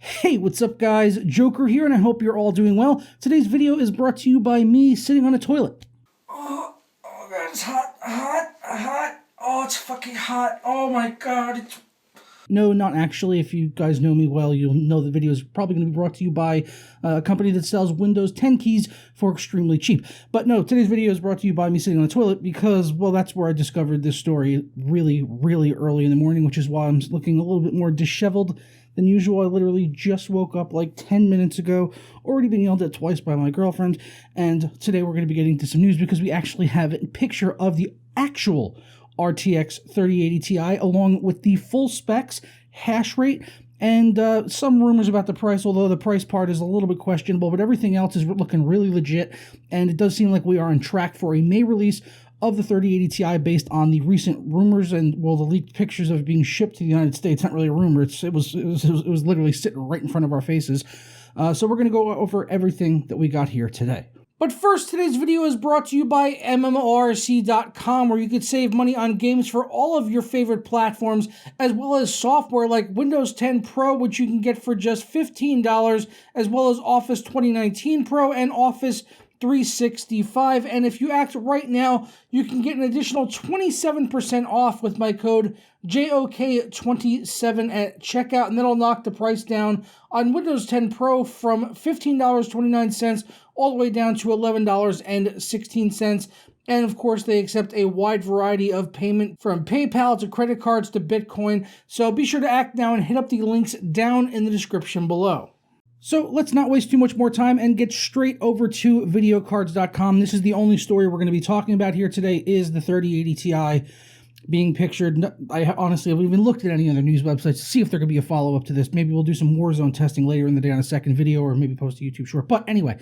Hey, what's up guys? Joker here, and I hope you're all doing well. Today's video is brought to you by me sitting on a toilet. Oh god, it's hot. Oh, it's fucking hot. Oh my god, it's... No, not actually. If you guys know me well, you'll know the video is probably going to be brought to you by a company that sells Windows 10 keys for extremely cheap. But no, today's video is brought to you by me sitting on a toilet because, well, that's where I discovered this story really early in the morning, which is why I'm looking a little bit more disheveled than usual. I literally just woke up like 10 minutes ago, already been yelled at twice by my girlfriend, and today we're going to be getting to some news because we actually have a picture of the actual RTX 3080 Ti along with the full specs, hash rate, and some rumors about the price, although the price part is a little bit questionable, but everything else is looking really legit, and it does seem like we are on track for a May release of the 3080 Ti based on the recent rumors and, well, the leaked pictures of it being shipped to the United States. Not really a rumor, it was literally sitting right in front of our faces. So we're going to go over everything that we got here today. But first, today's video is brought to you by MMORC.com, where you could save money on games for all of your favorite platforms, as well as software like Windows 10 Pro, which you can get for just $15, as well as Office 2019 Pro and Office 365. And if you act right now, you can get an additional 27% off with my code JOK27 at checkout, and that'll knock the price down on Windows 10 Pro from $15.29 all the way down to $11.16. And of course, they accept a wide variety of payment from PayPal to credit cards to Bitcoin. So be sure to act now and hit up the links down in the description below. So let's not waste too much more time and get straight over to videocards.com. This is the only story we're going to be talking about here today, is the 3080 Ti being pictured. I honestly haven't even looked at any other news websites to see if there could be a follow-up to this. Maybe we'll do some Warzone testing later in the day on a second video, or maybe post a YouTube short. But anyway,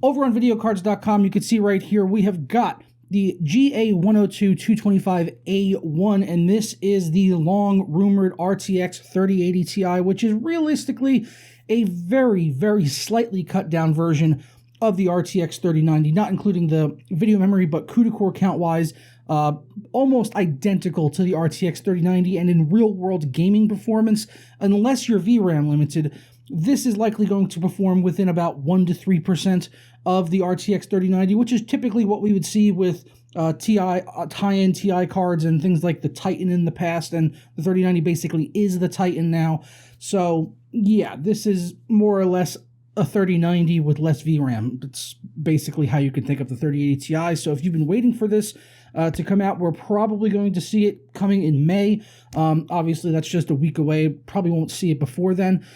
over on videocards.com, you can see right here we have got the GA102-225A1, and this is the long-rumored RTX 3080 Ti, which is realistically a very slightly cut-down version of the RTX 3090, not including the video memory, but CUDA core count-wise, almost identical to the RTX 3090, and in real-world gaming performance, unless you're VRAM limited, this is likely going to perform within about 1 to 3% of the RTX 3090, which is typically what we would see with high-end TI cards and things like the Titan in the past, and the 3090 basically is the Titan now. So yeah, this is more or less a 3090 with less VRAM. It's basically how you can think of the 3080 Ti. So if you've been waiting for this to come out, we're probably going to see it coming in May. Obviously, that's just a week away. Probably won't see it before then.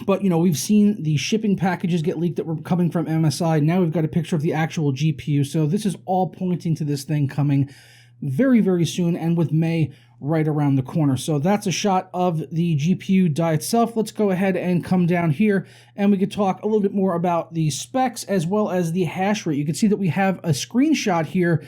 But, you know, we've seen the shipping packages get leaked that were coming from MSI. Now we've got a picture of the actual GPU. So this is all pointing to this thing coming very soon, and with May right around the corner. So that's a shot of the GPU die itself. Let's go ahead and come down here, and we could talk a little bit more about the specs as well as the hash rate. You can see that we have a screenshot here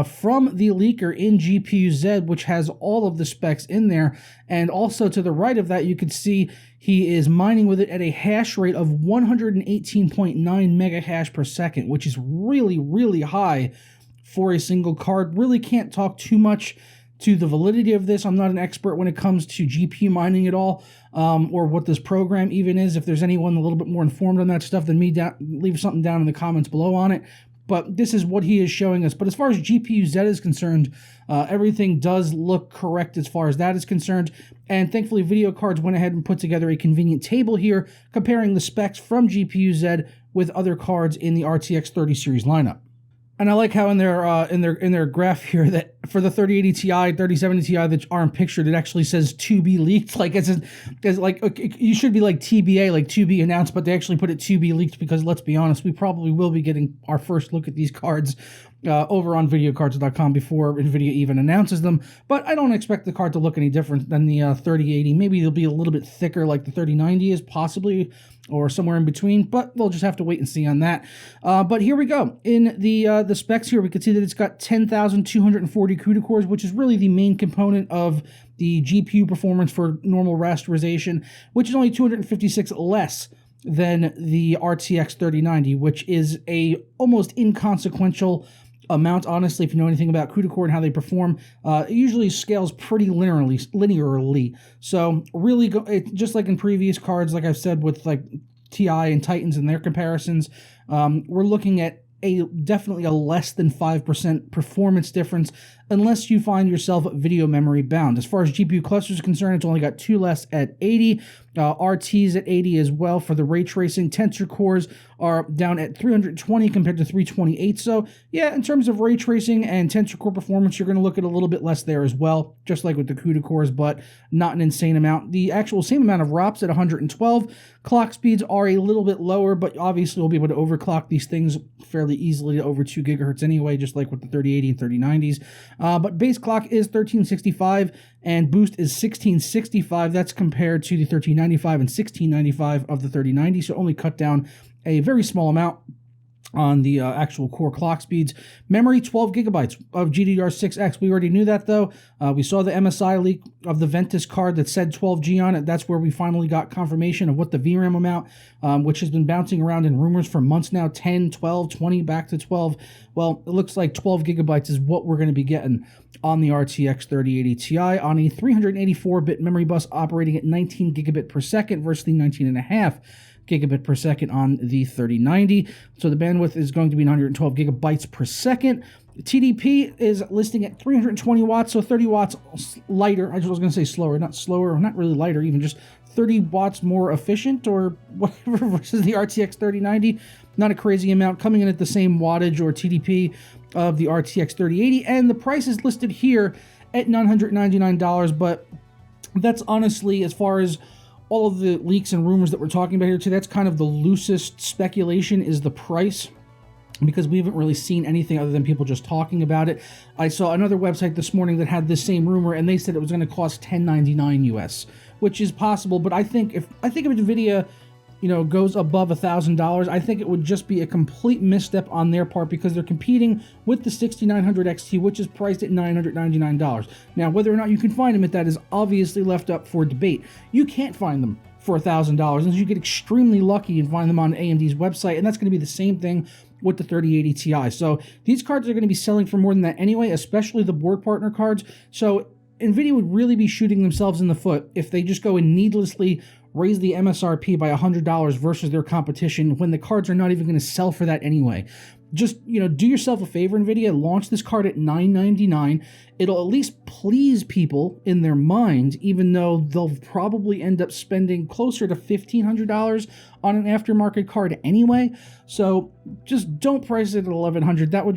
from the leaker in GPU-Z, which has all of the specs in there. And also to the right of that, you can see he is mining with it at a hash rate of 118.9 mega hash per second, which is really high for a single card. Really can't talk too much to the validity of this. I'm not an expert when it comes to GPU mining at all, or what this program even is. If there's anyone a little bit more informed on that stuff than me, leave something down in the comments below on it. But this is what he is showing us. But as far as GPU-Z is concerned, everything does look correct as far as that is concerned. And thankfully, Video Cards went ahead and put together a convenient table here comparing the specs from GPU-Z with other cards in the RTX 30 series lineup. And I like how in their graph here that for the 3080 Ti, 3070 Ti that aren't pictured, it actually says to be leaked. Like as like you should be like TBA, like to be announced, but they actually put it to be leaked because, let's be honest, we probably will be getting our first look at these cards over on videocards.com before NVIDIA even announces them. But I don't expect the card to look any different than the 3080. Maybe it'll be a little bit thicker like the 3090 is, possibly, or somewhere in between, but we'll just have to wait and see on that. But here we go. In the specs here, we can see that it's got 10,240 CUDA cores, which is really the main component of the GPU performance for normal rasterization, which is only 256 less than the RTX 3090, which is a almost inconsequential amount. Honestly, if you know anything about CUDA core and how they perform, it usually scales pretty linearly. So really, just like in previous cards, like I've said with like TI and Titans and their comparisons, we're looking at definitely a less than 5% performance difference unless you find yourself video memory bound. As far as GPU clusters are concerned, it's only got 2 less at 80. RT's at 80 as well for the ray tracing. Tensor cores are down at 320 compared to 328. So yeah, in terms of ray tracing and tensor core performance, you're going to look at a little bit less there as well, just like with the CUDA cores, but not an insane amount. The actual same amount of ROPS at 112. Clock speeds are a little bit lower, but obviously we'll be able to overclock these things fairly easily to over 2 gigahertz anyway, just like with the 3080 and 3090s. But base clock is 1365 and boost is 1665. That's compared to the 1395 and 1695 of the 3090, so only cut down a very small amount on the actual core clock speeds. Memory, 12 gigabytes of GDDR6X. We already knew that, though. We saw the MSI leak of the Ventus card that said 12G on it. That's where we finally got confirmation of what the VRAM amount, which has been bouncing around in rumors for months now, 10, 12, 20, back to 12. Well, it looks like 12 gigabytes is what we're going to be getting on the RTX 3080 Ti on a 384-bit memory bus operating at 19 gigabit per second versus the 19.5 gigabit per second on the 3090. So the bandwidth is going to be 912 gigabytes per second. TDP is listing at 320 watts, so 30 watts lighter. I was going to say slower, not really lighter, even just 30 watts more efficient or whatever versus the RTX 3090. Not a crazy amount, coming in at the same wattage or TDP of the RTX 3080, and the price is listed here at $999, but that's honestly, as far as all of the leaks and rumors that we're talking about here today, that's kind of the loosest speculation is the price, because we haven't really seen anything other than people just talking about it. I saw another website this morning that had this same rumor, and they said it was going to cost $1099 US, which is possible. But I think if NVIDIA, goes above $1,000, I think it would just be a complete misstep on their part, because they're competing with the 6900 XT, which is priced at $999. Now, whether or not you can find them at that is obviously left up for debate. You can't find them for $1,000 unless you get extremely lucky and find them on AMD's website, and that's going to be the same thing with the 3080 Ti. So these cards are going to be selling for more than that anyway, especially the board partner cards. So NVIDIA would really be shooting themselves in the foot if they just go and needlessly raise the MSRP by $100 versus their competition when the cards are not even going to sell for that anyway. Just, do yourself a favor, NVIDIA, launch this card at $999. It'll at least please people in their mind, even though they'll probably end up spending closer to $1,500 on an aftermarket card anyway. So just don't price it at $1,100. That would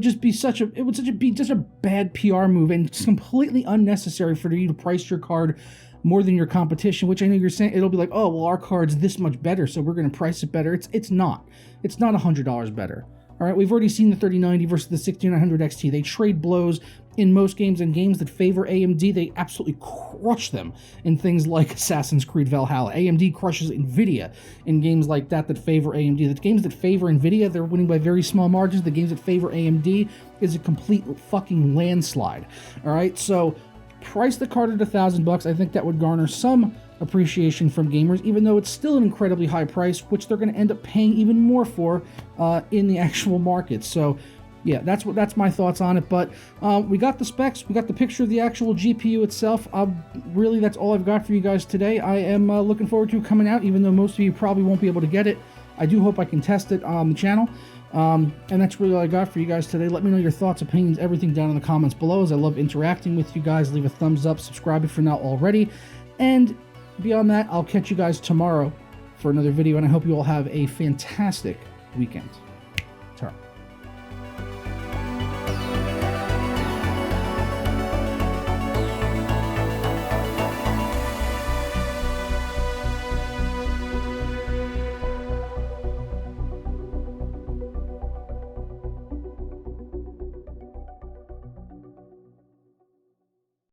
just be such a bad PR move, and it's completely unnecessary for you to price your card more than your competition, which I know you're saying it'll be like, oh, well, our card's this much better, so we're going to price it better. It's not $100 better. All right, we've already seen the 3090 versus the 6900 XT. They trade blows in most games, and games that favor AMD, they absolutely crush them in things like Assassin's Creed Valhalla. AMD crushes NVIDIA in games like that favor AMD. The games that favor NVIDIA, they're winning by very small margins. The games that favor AMD is a complete fucking landslide. All right, so price the card at $1,000. I think that would garner some appreciation from gamers, even though it's still an incredibly high price, which they're going to end up paying even more for in the actual market. So yeah, that's my thoughts on it. But we got the specs, we got the picture of the actual GPU itself. Really, that's all I've got for you guys today. I am looking forward to it coming out, even though most of you probably won't be able to get it. I do hope I can test it on the channel. And that's really all I got for you guys today. Let me know your thoughts, opinions, everything down in the comments below, as I love interacting with you guys. Leave a thumbs up, subscribe if you're not already, and beyond that, I'll catch you guys tomorrow for another video, and I hope you all have a fantastic weekend.